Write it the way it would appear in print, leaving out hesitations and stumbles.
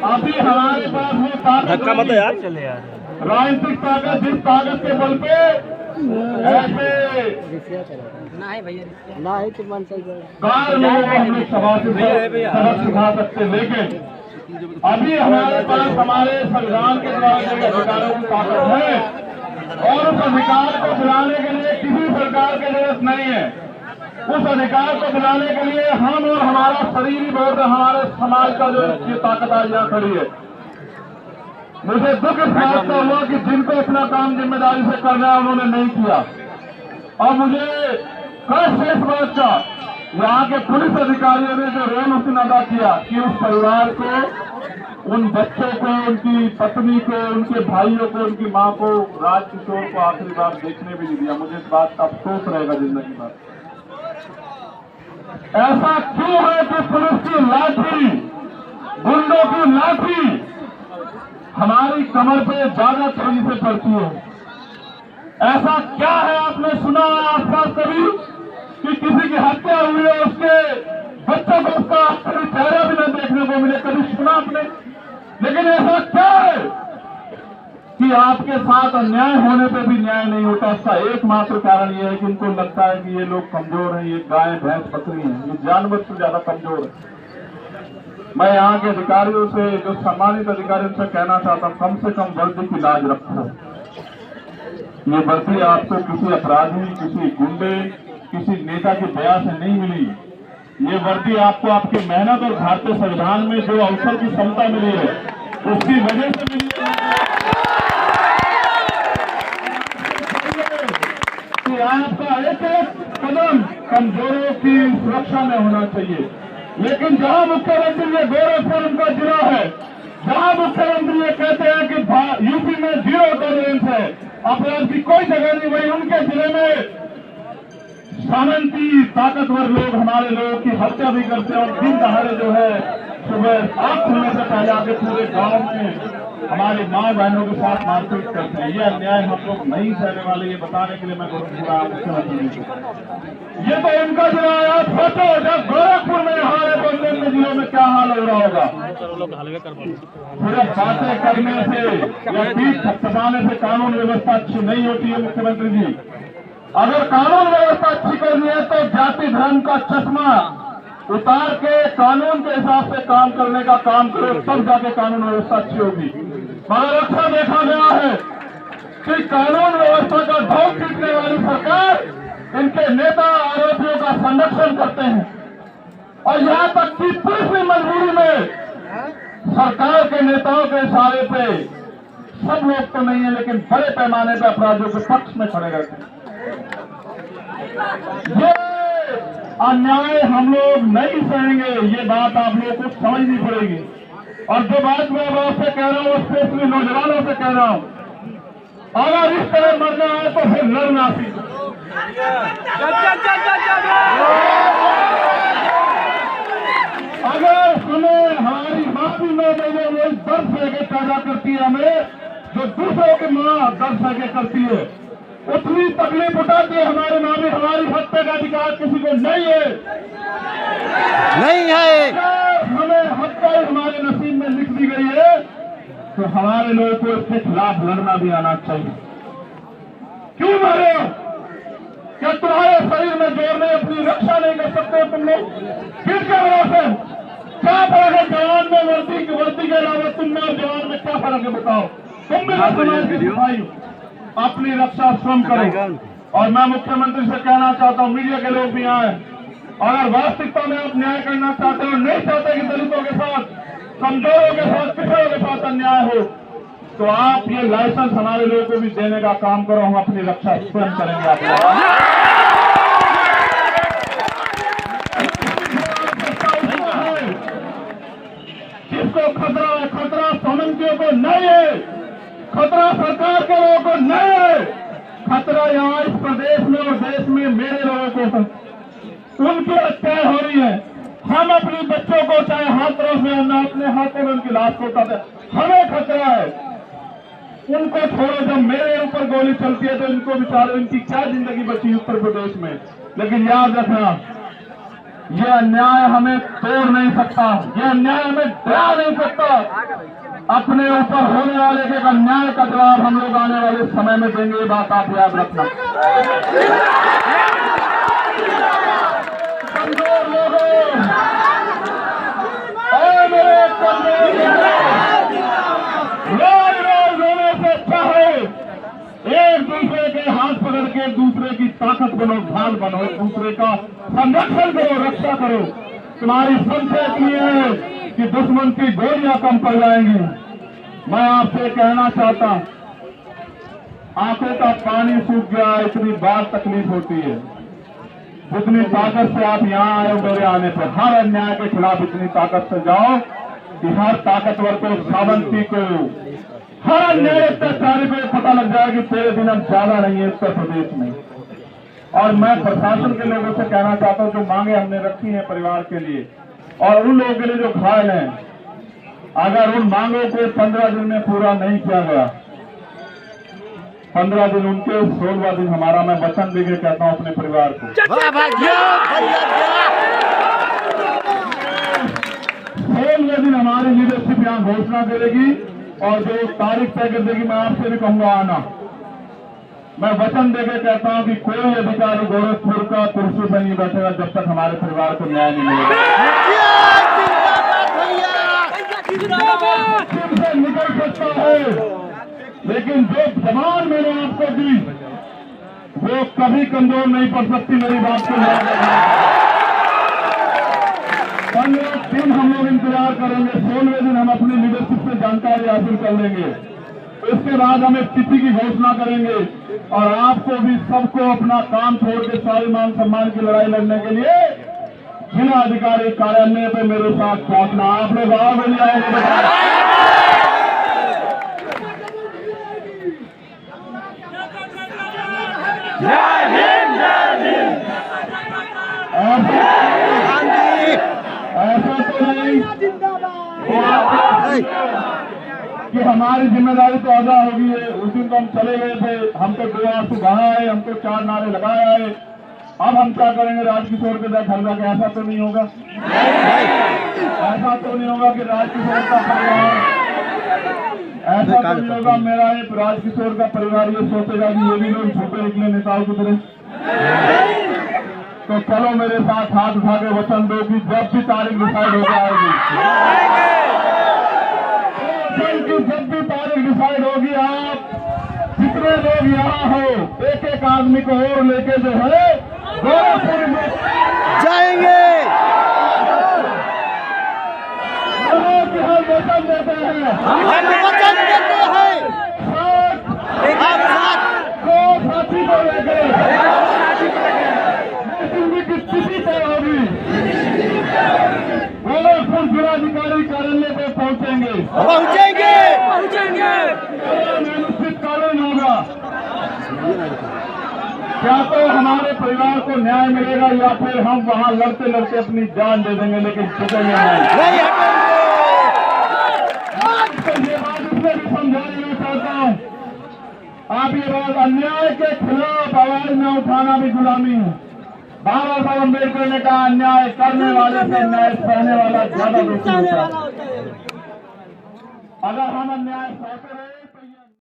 अभी हमारे पास वो ताकत धक्का मत यार, राजनीतिक ताकत, जिस ताकत के बल पे ऐसे कार लोगों को हम लोग सभा से सबक सिखा सकते, लेकिन अभी हमारे पास हमारे संविधान के द्वारा जो अधिकारों की ताकत है और उस अधिकार को दिलाने के लिए किसी सरकार की जरूरत नहीं है। उस अधिकार को दिलाने के लिए हम और हमारा शरीर ही बहुत, हमारे समाज का जो ये ताकत आज यहाँ खड़ी है। मुझे दुख इस बात का हुआ कि जिनको अपना काम जिम्मेदारी से करना है उन्होंने नहीं किया, और मुझे कष्ट है इस बात का यहाँ के पुलिस अधिकारियों ने जो रोल उसने अदा किया कि उस परिवार को, उन बच्चों को, उनकी पत्नी को, उनके भाइयों को, उनकी मां को, राजकिशोर को आखिरी बार देखने भी नहीं दिया। मुझे इस बात का अफसोस रहेगा जिंदगी भर। ऐसा क्यों है कि पुलिस की लाठी, गुंडों की लाठी हमारी कमर पे ज्यादा तेजी से पड़ती है? ऐसा क्या है? आपने सुना आसपास कभी कि किसी की हत्या हुई है, उसके बच्चों को उसका कभी चेहरा भी न देखने को मिले? कभी सुना आपने? लेकिन ऐसा क्या है कि आपके साथ अन्याय होने पे भी न्याय नहीं होता? इसका एकमात्र कारण यह है कि इनको लगता है कि ये लोग कमजोर हैं, ये गाय भैंस बकरी हैं, ये जानवर से ज्यादा कमजोर है। मैं यहाँ के अधिकारियों से, जो सम्मानित अधिकारियों से कहना चाहता हूँ, कम से कम वर्दी की लाज रखो। ये वर्दी आपको किसी अपराधी, किसी गुंडे, किसी नेता की दया से नहीं मिली। ये वर्दी आपको आपकी मेहनत और भारतीय संविधान में जो अवसर की क्षमता मिली है उसकी वजह से मिली है कि आपका एक एक कदम कमजोरों की सुरक्षा में होना चाहिए। लेकिन जहां मुख्यमंत्री ये गोरखपुर उनका जिला है, जहां मुख्यमंत्री ये कहते हैं कि यूपी में 0 टॉलरेंस है, अपराध की कोई जगह नहीं, वही उनके जिले में सामंती ताकतवर लोग हमारे लोगों की हत्या भी करते हैं और दिन दहाड़े जो है सुबह आग खुलने से पहले आके पूरे गांव में हमारी माँ बहनों के साथ मारपीट करते हैं। ये अन्याय हम लोग नहीं सहने वाले, ये बताने के लिए मैं गोरखपुर मुख्यमंत्री जी, ये तो इनका जिला है। आप सोचो जब गोरखपुर में हमारे अन्य जिलों में क्या हाल हो रहा होगा। सिर्फ बातें करने से या पीठ थपथपाने से कानून व्यवस्था अच्छी नहीं होती है मुख्यमंत्री जी। अगर कानून व्यवस्था अच्छी करनी है तो जाति धर्म का चश्मा उतार के कानून के हिसाब से काम करने का काम करो, तब जाके कानून व्यवस्था अच्छी होगी। मगर अक्सर देखा गया है कि कानून व्यवस्था का ढोंग पीटने वाली सरकार इनके नेता आरोपियों का संरक्षण करते हैं, और यहाँ तक कि पुलिस भी मजबूरी में सरकार के नेताओं के इशारे पे, सब लोग तो नहीं है लेकिन बड़े पैमाने पर अपराधियों के पक्ष में खड़े रहते हैं। ये अन्याय हम लोग नहीं सहेंगे, ये बात आप लोगों को समझनी पड़ेगी। और जो बात मैं आपसे कह रहा हूँ, स्पेशली नौजवानों से कह रहा हूँ, अगर इस तरह मरना है तो फिर लड़ना सीखो। अगर हमें हमारी माँ भी 9 महीने वो दर्द सह पैदा करती है, हमें जो दूसरों की माँ दर्द सह करती है, उतनी तकलीफ उठाती है हमारी माँ भी। हमारी हत्या का अधिकार किसी को नहीं है, नहीं है। हमें हत्या हमारे नसीब में लिख दी गई है, तो हमारे लोगों को इसके खिलाफ लड़ना भी आना चाहिए। क्यों मरे हो? क्या तुम्हारे शरीर में जोर में अपनी रक्षा नहीं कर सकते तुम लोग? किसके भरोसे? क्या फर्क है जवान में, वर्दी के अलावा तुम में और जवान में क्या फर्क है बताओ? तुम भी समाज की सिपाही हो, अपनी रक्षा स्वयं करो। और मैं मुख्यमंत्री से कहना चाहता हूँ, मीडिया के लोग भी आए, अगर वास्तविकता में आप न्याय करना चाहते हो, नहीं चाहते कि दलितों के साथ, कमजोरों के साथ, पिछड़ों के साथ अन्याय हो, तो आप ये लाइसेंस हमारे लोगों को भी देने का काम करो। हम अपनी रक्षा स्वयं करेंगे। आप किसको खतरा है? खतरा सामंतियों को नहीं है, खतरा सरकार के लोगों को नहीं है, खतरा यहाँ इस प्रदेश में और देश में मेरे लोगों को, उनकी हत्याएं हो रही है। हम अपने बच्चों को चाहे हाथों से, हम अपने हाथों में उनकी लाश को उठाते, हमें खतरा है। उनको छोड़ो, जब मेरे ऊपर गोली चलती है तो इनको बेचारे, इनकी क्या जिंदगी बची उत्तर प्रदेश में। लेकिन याद रखना, ये अन्याय हमें तोड़ नहीं सकता, ये अन्याय हमें डरा नहीं सकता। अपने ऊपर होने वाले के अन्याय का जवाब हम लोग आने वाले समय में देंगे, ये बात आप याद रखना। कमजोर लोगों, और मेरे कमजोर लोग रोने से अच्छा है एक दूसरे के हाथ पकड़ के एक दूसरे की ताकत बनो, ढाल बनो, एक दूसरे का संरक्षण करो, रक्षा करो। तुम्हारी संख्या इतनी है कि दुश्मन की गोलियां कम पड़ जाएंगी। मैं आपसे कहना चाहता हूं, आंखों का पानी सूख गया, इतनी बार तकलीफ होती है। जितनी ताकत से आप यहाँ आए हो मेरे आने पर, हर अन्याय के खिलाफ इतनी ताकत से जाओ कि हर ताकतवर को, सावंती को, हर अन्याय अत्याचारी को पता लग जाए कि तेरे दिन अब ज्यादा नहीं है उत्तर प्रदेश में। और मैं प्रशासन के लोगों से कहना चाहता हूं, जो मांगे हमने रखी हैं परिवार के लिए और उन लोगों के लिए जो घायल हैं, अगर उन मांगों को 15 दिन में पूरा नहीं किया गया, 15 दिन उनके, 16वां दिन हमारा, मैं वचन देके कहता हूं अपने परिवार को, 16वें दिन हमारी लीडरशिप यहाँ घोषणा करेगी और जो तारीख तय कर देगी, मैं आपसे भी कहूंगा आना। मैं वचन देके कहता हूं कि कोई अधिकारी गोरखपुर का कुर्सी पर नहीं बैठेगा जब तक हमारे परिवार को न्याय नहीं मिलेगा। से निकल सकता है, लेकिन जो जवान मैंने आपको दी वो कभी कमजोर नहीं पड़ सकती। मेरी बात को याद रखना। 15 दिन हम लोग इंतजार करेंगे, 16वें दिन हम अपनी लीडरशिप से जानकारी हासिल कर लेंगे। इसके बाद हम एक तिथि की घोषणा करेंगे और आपको भी, सबको अपना काम छोड़ के सारी मान सम्मान की लड़ाई लड़ने के लिए जिला अधिकारी कार्यालय पे मेरे साथ पहुंचना। आप लोग आओ, मिल जाएंगे। ऐसा तो नहीं कि हमारी जिम्मेदारी तो अदा होगी है। उस दिन तो हम चले गए थे, हमको 2 आंसू बहा है, हमको 4 नारे लगाया है। अब हम क्या करेंगे? राजकिशोर के घर जाके? ऐसा तो नहीं होगा, ऐसा तो नहीं होगा कि राजकिशोर का परिवार, ऐसा तो नहीं होगा मेरा एक राजकिशोर का परिवार ये सोचेगा कि ये भी लोग झूठे निकले नेताओं की तरह। तो चलो मेरे साथ हाथ उठा के वचन दो कि जब भी तारीख डिसाइड हो जाएगी, जब भी तारीख डिसाइड होगी, आप जितने लोग यहाँ हो, एक एक आदमी को और लेके जो है गोरखपुर में जाएंगे। कि हम वचन देते हैं, हम वचन देते हैं, को साथी को लेकर की स्थिति तय होगी। गोरखपुर जिलाधिकारी कार्यालय पे पहुंचेंगे, निश्चित कानून होगा। क्या तो हमारे परिवार को न्याय मिलेगा या फिर हम वहां लड़ते लड़ते अपनी जान दे देंगे, लेकिन झुकेंगे नहीं। ये बात इसलिए भी समझा देना चाहता हूं, आप ये बात, अन्याय के खिलाफ आवाज न उठाना भी गुलामी है। बाबा साहब अम्बेडकर ने कहा, अन्याय करने वाले से अन्याय सहने वाला ज्यादा दोषी होता है। अगर हम अन्याय सहते रहे